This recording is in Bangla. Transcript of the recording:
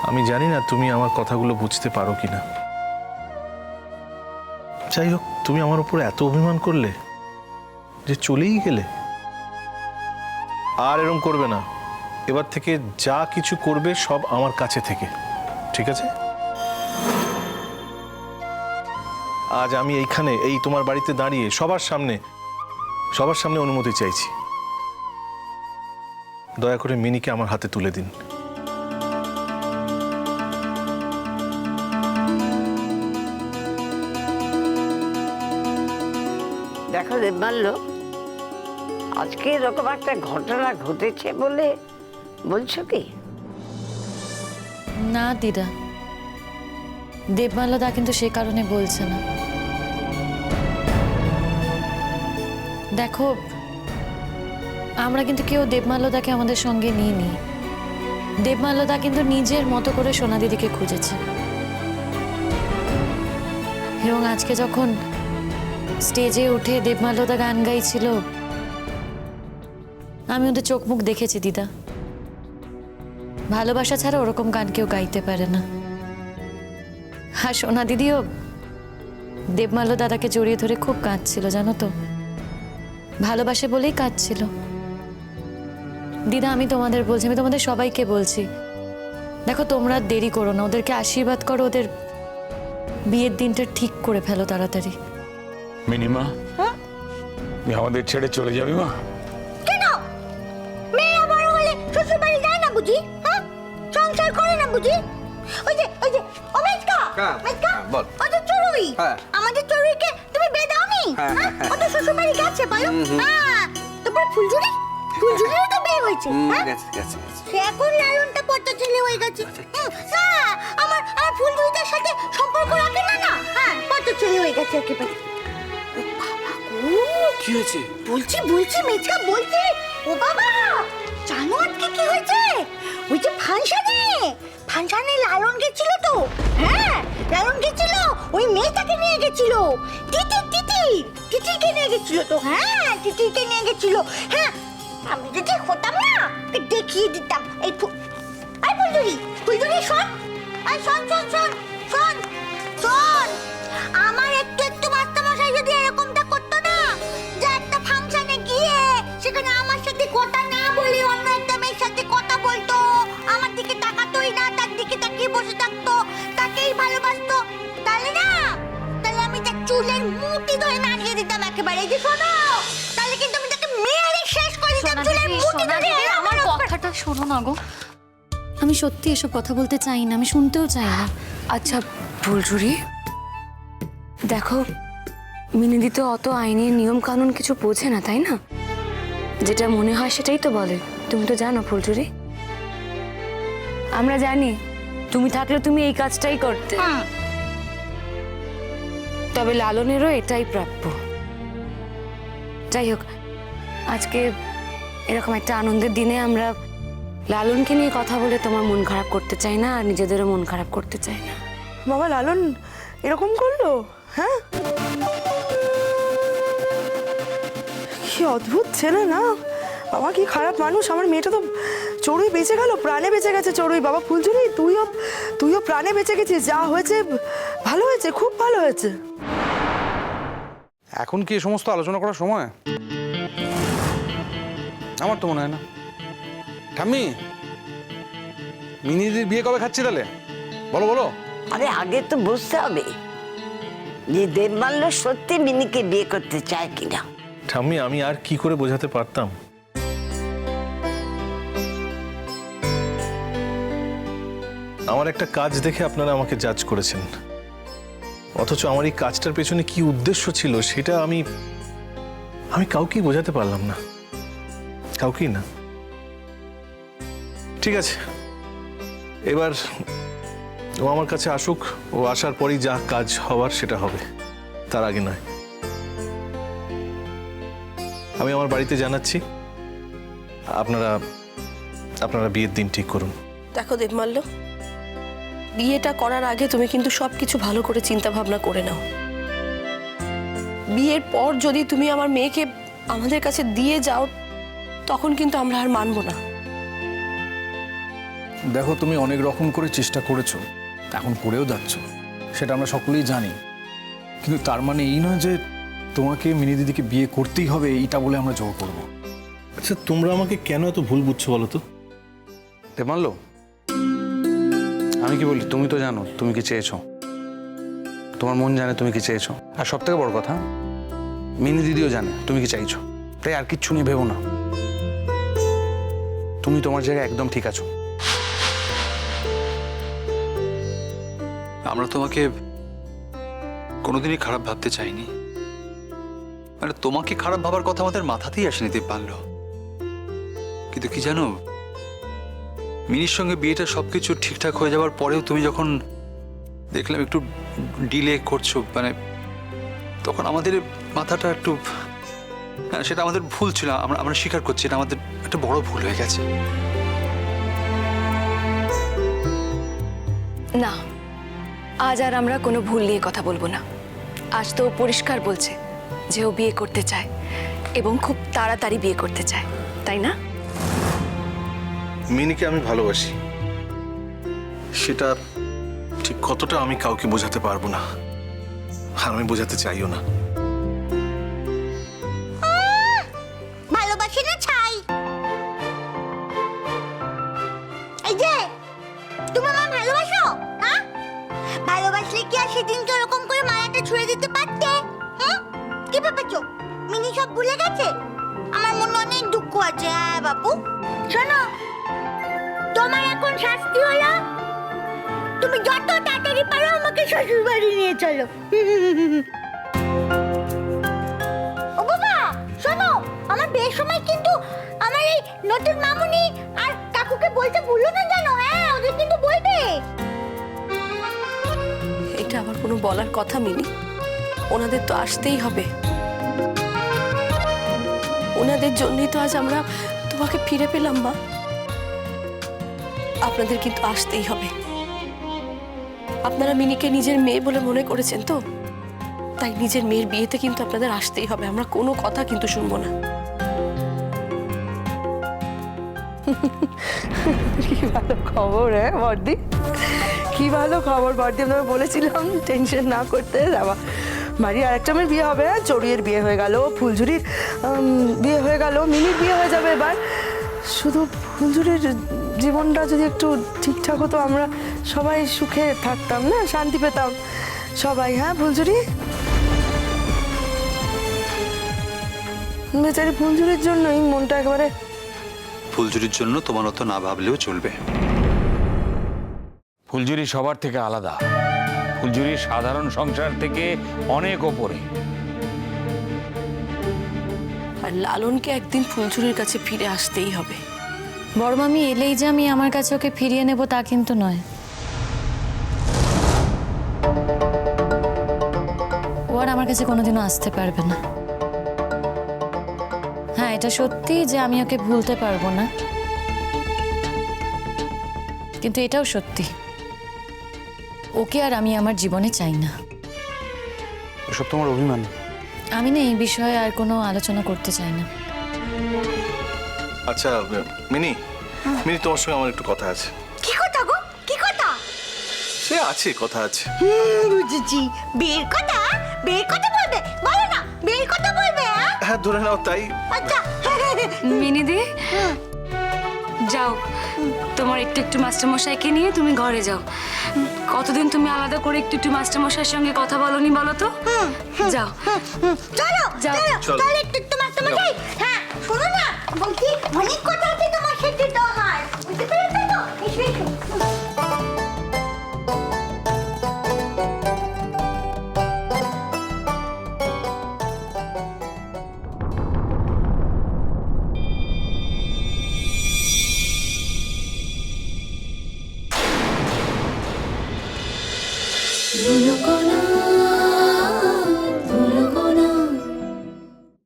আমি জানি না তুমি আমার কথাগুলো বুঝতে পারো কিনা। যাই হোক, তুমি আমার উপর এত অভিমান করলে যে চলেই গেলে। আর এরকম করবে না। এবার থেকে যা কিছু করবে সব আমার কাছে থেকে, ঠিক আছে? আজ আমি এইখানে, এই তোমার বাড়িতে দাঁড়িয়ে সবার সামনে অনুমতি চাইছি। দয়া করে মিনিকে আমার হাতে তুলে দিন। দেখো দেবমাল্য, আজকে এরকম একটা ঘটনা ঘটেছে বলে বলছো কি? না দিদা, দেবমাল্যদা কিন্তু সে কারণে বলছে না। দেখো, আমরা কিন্তু কেউ দেবমাল্যদাকে আমাদের সঙ্গে নিয়ে নিই। দেবমাল্যদা কিন্তু নিজের মতো করে সোনা দিদিকে খুঁজেছে, এবং আজকে যখন স্টেজে উঠে দেবমাল্যদা গান গাইছিল, আমি ওদের চোখ মুখ দেখেছি দিদা। ভালোবাসা ছাড়া ওরকম গান কেউ গাইতে পারে না। আর সোনা দিদিও দেবমাল্য দাদাকে জড়িয়ে ধরে খুব কাঁদছিল, জানো তো, ভালোবাসে বলেই কাঁদছিল। দিদা, আমি তোমাদের বলছি, আমি তোমাদের সবাইকে বলছি, দেখো তোমরা দেরি করো না, ওদেরকে আশীর্বাদ করো, ওদের বিয়ের দিনটা ঠিক করে ফেলো তাড়াতাড়ি। মিনিমা, তুই আমাদের ছেড়ে চলে যাবি মা? কেন? মেয়ে বড় হলে শ্বশুর বাড়ি যায় না বুঝি? হ্যাঁ, সংসার করে না বুঝি? ওই যে অমিতকা, বল। ওই যে চড়ুই, হ্যাঁ। আমাদের চড়ুইকে তুমি বিয়ে দাওনি? হ্যাঁ, ও তো শ্বশুর বাড়ি গেছে বলো। হ্যাঁ, তারপর ফুলঝুরিরও তো বিয়ে হয়েছে। হ্যাঁ, গেছে। সে এখন লালনটা পড়তে ছেলে হয়ে গেছে। না, আমার ফুলঝুরিটার সাথে সম্পর্ক রাখে না। হ্যাঁ, পড়তে ছেলে হয়ে গেছে একেবারে। কি হয়েছে? বলছি মেজকা বলছি। ও বাবা, জানো আজকে কি হয়েছে? ওই যে ফাংশনে লালন গেছিল তো। হ্যাঁ, লালন গেছিল, ওই মেয়েটাকে নিয়ে গেছিল। তিতিকে নিয়ে গেছিল তো। হ্যাঁ, তিতিকে নিয়ে গেছিল। হ্যাঁ, আমি যদি হতাম না, দেখিয়ে দিতাম। এই ফুলঝুরি শোন, শোন, আমার একটু মাস্টারমশাই যদি এরকমটা করতো না, যে একটা ফাংশনে গিয়ে সেখানে আমার সাথে কথা না বলে অন্য একটা মেয়ের সাথে কথা বলতো, আমার দিকে তাকাতোই না, তার দিকে তাকিয়ে বসে থাকতো, তাকেই ভালোবাসতো, তাহলে আমি তার চুলের মুঠি ধরে নাড়িয়ে দিতাম একেবারে। এই যে শোনো, তাহলে কিন্তু আমি তাকে মেরে শেষ করে দিতাম চুলের মুঠি ধরে। আমার কথাটা শোনো না গো, আমি সত্যি এসব কথা বলতে চাই না, আমি শুনতেও চাই না। আচ্ছা ফুলঝুরি, দেখো মিনিদি তো অত আইনের নিয়ম কানুন কিছু বোঝে না, তাই না? যেটা মনে হয় সেটাই তো বলে। তুমি তো জানো ফুলঝুরি, আমরা জানি তুমি থাকলে তুমি এই কাজটাই করতে। তবে লালনেরও এটাই প্রাপ্য। যাই হোক, আজকে এরকম একটা আনন্দের দিনে আমরা লালনকে নিয়ে কথা বলে তোমার মন খারাপ করতে চাই না, আর নিজেদেরও মন খারাপ করতে চাই না। বাবা, লালন এরকম করলো? হ্যাঁ, কি অদ্ভুত ছেলে না বাবা, কি খারাপ মানুষ। আমার মেয়েটা তো চড়ুই বেঁচে গেল, প্রাণে বেঁচে গেছে চড়ুই। বাবা ফুলঝুরি, তুইও প্রাণে বেঁচে গেছিস। যা হয়েছে ভালো হয়েছে, খুব ভালো হয়েছে। এখন কি এই সমস্ত আলোচনা করার সময়? আমার তো মনে হয় না। ঠাম্মি, মিনিদির বিয়ে কবে খাচ্ছি তাহলে? বলো। আরে আগে তো বুঝতে হবে যে দেবমাল্য সত্যি মিনিকে বিয়ে করতে চায় কিনা। ঠাম্মি, আমি আর কি করে বোঝাতে পারতাম? আমার একটা কাজ দেখে আপনারা আমাকে জাজ করেছেন, অথচ আমার এই কাজটার পেছনে কি উদ্দেশ্য ছিল সেটা আমি কাউকেই বোঝাতে পারলাম না, কাউকেই না। ঠিক আছে, এবার ও আমার কাছে আসুক, ও আসার পরই যা কাজ হওয়ার সেটা হবে, তার আগে নয়। আমি আমার বাড়িতে জানাচ্ছি, আপনারা বিয়ের দিন ঠিক করুন। দেখো দেবমাল্য, বিয়েটা করার আগে তুমি কিন্তু সবকিছু ভালো করে চিন্তা ভাবনা করে নাও। বিয়ের পর যদি তুমি আমার মেয়েকে আমাদের কাছে দিয়ে যাও, তখন কিন্তু আমরা আর মানবো না। দেখো, তুমি অনেক রকম করে চেষ্টা করেছো, এখন করেও যাচ্ছ, সেটা আমরা সকলেই জানি। কিন্তু তার মানে এই নয় যে তোমাকে মিনি দিদিকে বিয়ে করতেই হবে এইটা বলে আমরা জোর করবো। আচ্ছা, তোমরা আমাকে কেন এত ভুল বুঝছো বলো তো? দেবমাল্য, আমি কি বলি, তুমি তো জানো তুমি কি চেয়েছো, তোমার মন জানে তুমি কি চেয়েছো, আর সব থেকে বড় কথা মিনি দিদিও জানে তুমি কি চাইছো। তাই আর কিচ্ছু নিয়ে ভেবো না, তুমি তোমার জায়গায় একদম ঠিক আছো। আমরা তোমাকে কোনোদিনই খারাপ ভাবতে চাইনি, মানে তোমাকে খারাপ ভাবার কথা আমাদের মাথাতেই আসেনি দেবমাল্য। কিন্তু কি জানো, মিনির সঙ্গে বিয়েটা সবকিছু ঠিকঠাক হয়ে যাওয়ার পরেও তুমি যখন দেখলাম একটু ডিলে করছো, মানে তখন আমাদের মাথাটা একটু, হ্যাঁ সেটা আমাদের ভুল ছিল, আমরা স্বীকার করছি এটা আমাদের একটা বড় ভুল হয়ে গেছে। না, আজ আর আমরা কোনো ভুল নিয়ে কথা বলবো না। আজ তো ও পরিষ্কার বলছে যে ও বিয়ে করতে চায় এবং খুব তাড়াতাড়ি বিয়ে করতে চায়, তাই না? মিনিকে আমি ভালোবাসি, সেটা ঠিক কতটা আমি কাউকে বোঝাতে পারবো না, আর আমি বোঝাতে চাইও না। ভালোবাসি না ছাই। এই যে তুমি আমার ভালোবাসো, হ্যাঁ? ভালোবাসলে কি আর সেদিনকে ওরকম করে মায়াটা ছুঁড়ে দিতে পারতে? কি ভেবেছো মিনি সব ভুলে গেছে? আমার মনে অনেক দুঃখ আছে। হ্যাঁ বাপু, শোনো, তোমার এখন শাস্তি হলো তুমি যত তাড়াতাড়ি পারো আমাকে শ্বশুর বাড়ি নিয়ে চলো। ও বাবা, শোনো, আমার বিয়ের সময় কিন্তু আমার এই নতুন মামুনি আর কাকুকে বলতে ভুলো না জানো। হ্যাঁ, ওদের কিন্তু বলবে। এটা আমার কোনো বলার কথা মিনি, ওনাদের তো আসতেই হবে, ওনাদের জন্যই তো আজ আমরা তোমাকে ফিরে পেলাম মা। আপনাদের কিন্তু আসতেই হবে। আপনারা মিনিকে নিজের মেয়ে বলে মনে করেছেন তো, তাই নিজের মেয়ের বিয়েতে কিন্তু আপনাদের আসতেই হবে, আমরা কোনো কথা কিন্তু শুনবো না। কি ভালো খবর, হ্যাঁ বর্দি, কি ভালো খবর বর্দি। আমি বলেছিলাম টেনশন না করতে, যাওয়া বাড়ি আরেকটা মেয়ের বিয়ে হবে, চড়ুইয়ের বিয়ে হয়ে গেল, ফুলঝুরির বিয়ে হয়ে গেল, মিনির বিয়ে হয়ে যাবে এবার। শুধু ফুলঝুরির জীবনটা যদি একটু ঠিকঠাক হতো, আমরা সবাই সুখে থাকতাম, না শান্তি পেতাম সবাই। হ্যাঁ ফুলঝুরি, বেচারি ফুলঝুরির জন্যই মনটা একেবারে। ফুলঝুরির জন্য তোমার অত না ভাবলেও চলবে। ফুলঝুরি সবার থেকে আলাদা, ফুলঝুরি সাধারণ সংসার থেকে অনেক ওপরে। আর লালনকে একদিন ফুলঝুরির কাছে ফিরে আসতেই হবে। বড় মামি এলেই যে আমি আমার কাছে ওকে ফিরিয়ে নেব তা কিন্তু নয়। ও আর আমার কাছে কোনোদিনও আসতে পারবে না। হ্যাঁ, এটা সত্যি যে আমি ওকে ভুলতে পারবো না, কিন্তু এটাও সত্যি ওকে আর আমি আমার জীবনে চাই না। এসব তোমার অভিমান। আমি না এই বিষয়ে আর কোনো আলোচনা করতে চাই না। আচ্ছা মিনি, মিনি তোমার সঙ্গে আমার একটু কথা আছে। কি কথা গো, কি কথা? সে আছে, কথা আছে। বুঝেছি, বিয়ের কথা। বিয়ের কথা বলবে, বলো না, বিয়ের কথা বলবে। হ্যাঁ ধরে নাও তাই। আচ্ছা মিনিদি, যাও, তোমার একটু একটু মাস্টারমশাইকে নিয়ে তুমি ঘরে যাও। কতদিন তুমি আলাদা করে একটু একটু মাস্টারমশাইয়ের সঙ্গে কথা বলনি বলো তো? যাও চলো যাও। চলো, চলো একটু একটু মাস্টারমশাই। হ্যাঁ শোনো না, বলছি অনেক কথা আছে তোমার সাথে তো আমার, বুঝতে পেরেছো তো? এসো এসো। কোনা